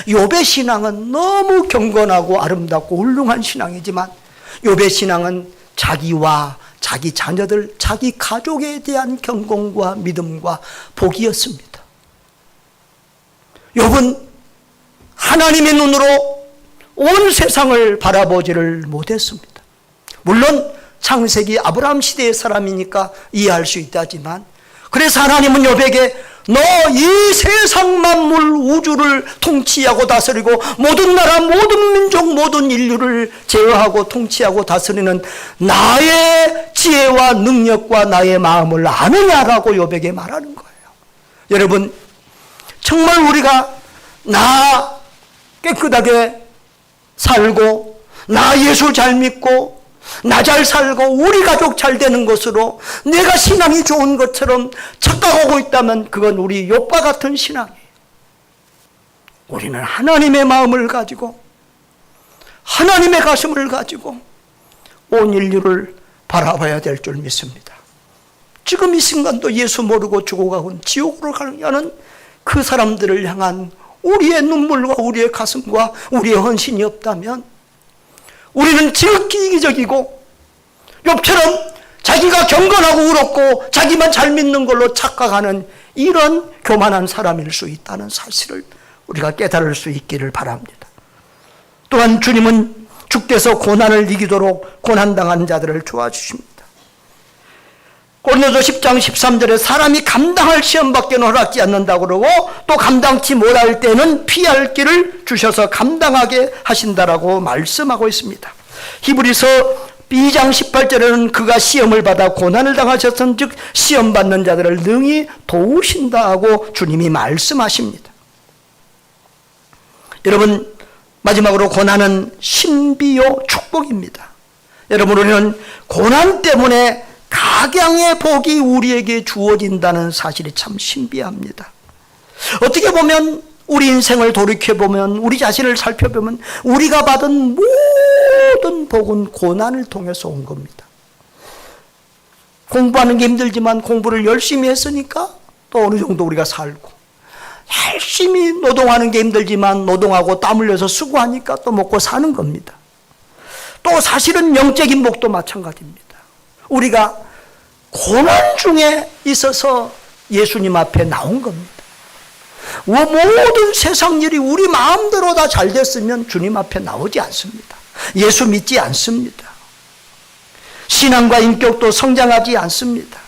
S1: 욥의 신앙은 너무 경건하고 아름답고 훌륭한 신앙이지만 욥의 신앙은 자기와 자기 자녀들, 자기 가족에 대한 경건과 믿음과 복이었습니다. 욥은 하나님의 눈으로 온 세상을 바라보지를 못했습니다. 물론 창세기 아브라함 시대의 사람이니까 이해할 수 있다지만, 그래서 하나님은 욥에게 너 이 세상 만물 우주를 통치하고 다스리고 모든 나라, 모든 민족, 모든 인류를 제어하고 통치하고 다스리는 나의 지혜와 능력과 나의 마음을 아느냐라고 욥에게 말하는 거예요. 여러분, 정말 우리가 나 깨끗하게 살고, 나 예수 잘 믿고, 나 잘 살고, 우리 가족 잘 되는 것으로 내가 신앙이 좋은 것처럼 착각하고 있다면 그건 우리 욥과 같은 신앙이에요. 우리는 하나님의 마음을 가지고, 하나님의 가슴을 가지고 온 인류를 바라봐야 될 줄 믿습니다. 지금 이 순간도 예수 모르고 죽어가고 지옥으로 가는 그 사람들을 향한 우리의 눈물과 우리의 가슴과 우리의 헌신이 없다면 우리는 지극히 이기적이고 욥처럼 자기가 경건하고 의롭고 자기만 잘 믿는 걸로 착각하는 이런 교만한 사람일 수 있다는 사실을 우리가 깨달을 수 있기를 바랍니다. 또한 주님은 주께서 고난을 이기도록 고난당한 자들을 도와주십니다. 고린도서 10장 13절에 사람이 감당할 시험밖에 허락지 않는다고 그러고 또 감당치 못할 때는 피할 길을 주셔서 감당하게 하신다라고 말씀하고 있습니다. 히브리서 2장 18절에는 그가 시험을 받아 고난을 당하셨은즉 시험 받는 자들을 능히 도우신다 하고 주님이 말씀하십니다. 여러분, 마지막으로 고난은 신비요 축복입니다. 여러분, 우리는 고난 때문에 각양의 복이 우리에게 주어진다는 사실이 참 신비합니다. 어떻게 보면 우리 인생을 돌이켜보면, 우리 자신을 살펴보면 우리가 받은 모든 복은 고난을 통해서 온 겁니다. 공부하는 게 힘들지만 공부를 열심히 했으니까 또 어느 정도 우리가 살고, 열심히 노동하는 게 힘들지만 노동하고 땀 흘려서 수고하니까 또 먹고 사는 겁니다. 또 사실은 영적인 복도 마찬가지입니다. 우리가 고난 중에 있어서 예수님 앞에 나온 겁니다. 모든 세상 일이 우리 마음대로 다 잘 됐으면 주님 앞에 나오지 않습니다. 예수 믿지 않습니다. 신앙과 인격도 성장하지 않습니다.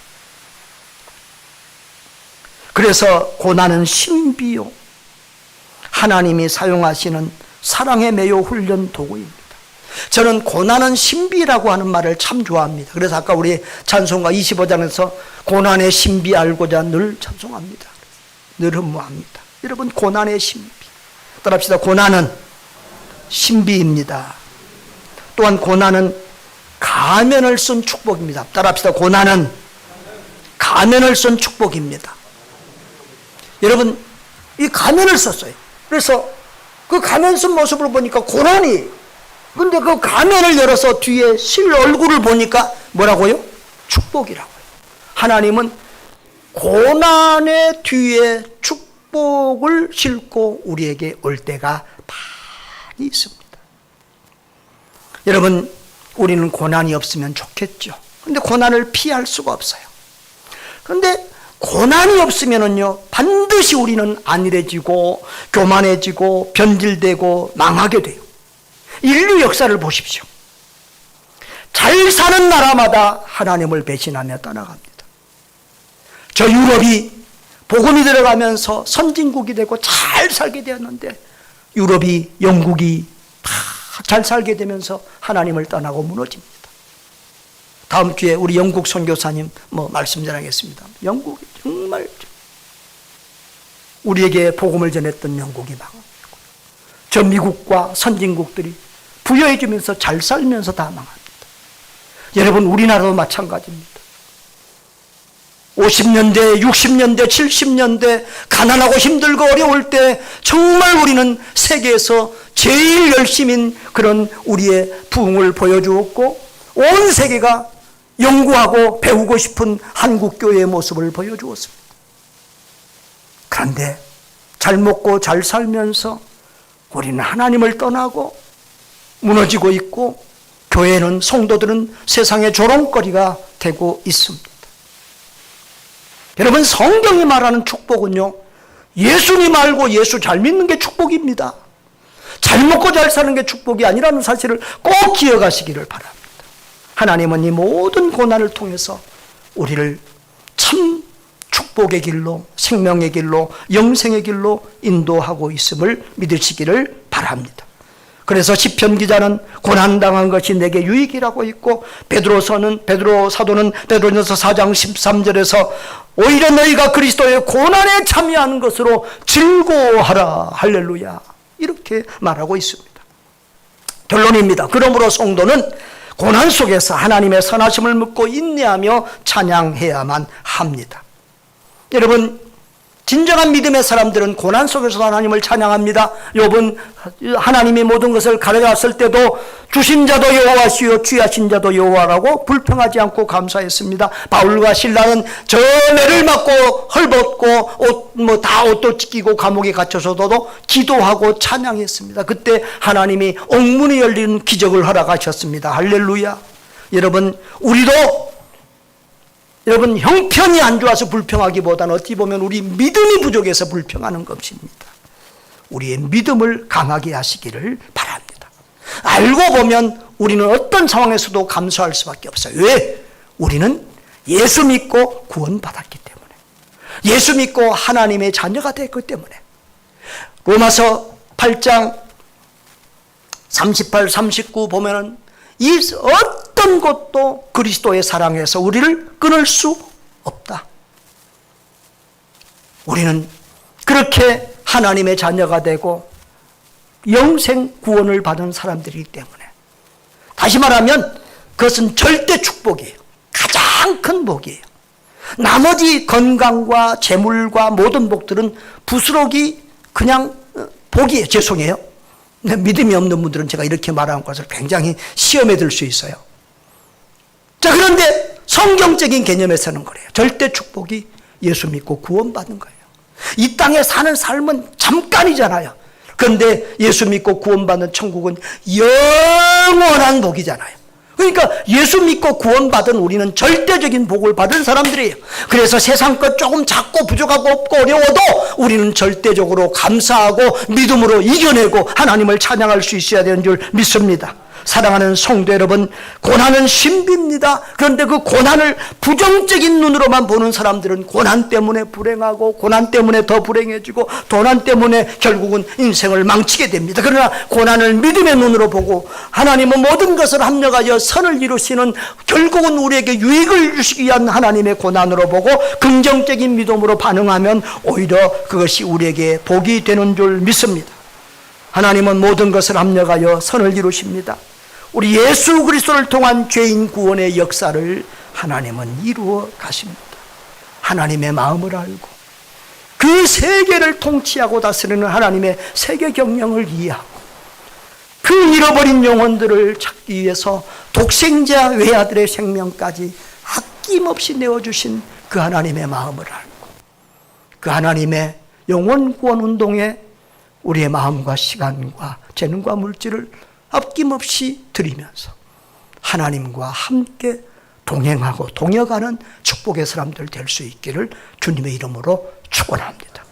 S1: 그래서 고난은 신비요, 하나님이 사용하시는 사랑의 매요 훈련 도구입니다. 저는 고난은 신비라고 하는 말을 참 좋아합니다. 그래서 아까 우리 찬송가 25장에서 고난의 신비 알고자 늘 찬송합니다. 늘 흠모합니다. 여러분, 고난의 신비. 따라합시다. 고난은 신비입니다. 또한 고난은 가면을 쓴 축복입니다. 따라합시다. 고난은 가면을 쓴 축복입니다. 여러분, 이 가면을 썼어요. 그래서 그 가면 쓴 모습을 보니까 고난이, 근데 그 가면을 열어서 뒤에 실 얼굴을 보니까 뭐라고요? 축복이라고요. 하나님은 고난의 뒤에 축복을 싣고 우리에게 올 때가 많이 있습니다. 여러분, 우리는 고난이 없으면 좋겠죠. 근데 고난을 피할 수가 없어요. 그런데 고난이 없으면은요, 반드시 우리는 안일해지고 교만해지고 변질되고 망하게 돼요. 인류 역사를 보십시오. 잘 사는 나라마다 하나님을 배신하며 떠나갑니다. 저 유럽이 복음이 들어가면서 선진국이 되고 잘 살게 되었는데, 유럽이, 영국이 다 잘 살게 되면서 하나님을 떠나고 무너집니다. 다음 주에 우리 영국 선교사님 말씀 전하겠습니다. 영국이 정말 우리에게 복음을 전했던 영국이 망하고, 저 미국과 선진국들이 부여해 주면서 잘 살면서 다 망합니다. 여러분, 우리나라도 마찬가지입니다. 50년대, 60년대, 70년대 가난하고 힘들고 어려울 때 정말 우리는 세계에서 제일 열심인 그런 우리의 부흥을 보여주었고, 온 세계가 연구하고 배우고 싶은 한국교회의 모습을 보여주었습니다. 그런데 잘 먹고 잘 살면서 우리는 하나님을 떠나고 무너지고 있고, 교회는, 성도들은 세상의 조롱거리가 되고 있습니다. 여러분, 성경이 말하는 축복은요, 예수님 알고 예수 잘 믿는 게 축복입니다. 잘 먹고 잘 사는 게 축복이 아니라는 사실을 꼭 기억하시기를 바랍니다. 하나님은 이 모든 고난을 통해서 우리를 참 축복의 길로, 생명의 길로, 영생의 길로 인도하고 있음을 믿으시기를 바랍니다. 그래서 시편 기자는 고난당한 것이 내게 유익이라고 있고, 베드로 사도는 베드로전서 4장 13절에서 오히려 너희가 그리스도의 고난에 참여하는 것으로 즐거워하라, 할렐루야, 이렇게 말하고 있습니다. 결론입니다. 그러므로 성도는 고난 속에서 하나님의 선하심을 묻고 인내하며 찬양해야만 합니다. 여러분, 진정한 믿음의 사람들은 고난 속에서도 하나님을 찬양합니다. 욥은 하나님이 모든 것을 가져갔을 때도 주신 자도 여호와시요 취하신 자도 여호와라고 불평하지 않고 감사했습니다. 바울과 신라는 전해를 맞고 헐벗고 옷도 찢기고 감옥에 갇혀서도 기도하고 찬양했습니다. 그때 하나님이 옥문이 열리는 기적을 허락하셨습니다. 할렐루야. 여러분, 우리도 형편이 안 좋아서 불평하기보다는 어찌 보면 우리 믿음이 부족해서 불평하는 것입니다. 우리의 믿음을 강하게 하시기를 바랍니다. 알고 보면 우리는 어떤 상황에서도 감사할 수밖에 없어요. 왜? 우리는 예수 믿고 구원받았기 때문에, 예수 믿고 하나님의 자녀가 됐기 때문에. 로마서 8장 38, 39 보면은 이 어떤 것도 그리스도의 사랑에서 우리를 끊을 수 없다. 우리는 그렇게 하나님의 자녀가 되고 영생 구원을 받은 사람들이기 때문에, 다시 말하면 그것은 절대 축복이에요. 가장 큰 복이에요. 나머지 건강과 재물과 모든 복들은 부스러기 그냥 복이에요. 죄송해요. 믿음이 없는 분들은 제가 이렇게 말하는 것을 굉장히 시험에 들 수 있어요. 자, 그런데 성경적인 개념에서는 그래요. 절대 축복이 예수 믿고 구원받는 거예요. 이 땅에 사는 삶은 잠깐이잖아요. 그런데 예수 믿고 구원받는 천국은 영원한 복이잖아요. 그러니까 예수 믿고 구원받은 우리는 절대적인 복을 받은 사람들이에요. 그래서 세상 것 조금 작고 부족하고 없고 어려워도 우리는 절대적으로 감사하고 믿음으로 이겨내고 하나님을 찬양할 수 있어야 되는 줄 믿습니다. 사랑하는 성도 여러분, 고난은 신비입니다. 그런데 그 고난을 부정적인 눈으로만 보는 사람들은 고난 때문에 불행하고 고난 때문에 더 불행해지고 고난 때문에 결국은 인생을 망치게 됩니다. 그러나 고난을 믿음의 눈으로 보고 하나님은 모든 것을 합력하여 선을 이루시는, 결국은 우리에게 유익을 주시기 위한 하나님의 고난으로 보고 긍정적인 믿음으로 반응하면 오히려 그것이 우리에게 복이 되는 줄 믿습니다. 하나님은 모든 것을 합력하여 선을 이루십니다. 우리 예수 그리스도를 통한 죄인 구원의 역사를 하나님은 이루어 가십니다. 하나님의 마음을 알고 그 세계를 통치하고 다스리는 하나님의 세계 경영을 이해하고 그 잃어버린 영혼들을 찾기 위해서 독생자 외아들의 생명까지 아낌없이 내어주신 그 하나님의 마음을 알고 그 하나님의 영혼 구원 운동에 우리의 마음과 시간과 재능과 물질을 아낌없이 드리면서 하나님과 함께 동행하고 동역하는 축복의 사람들 될 수 있기를 주님의 이름으로 축원합니다.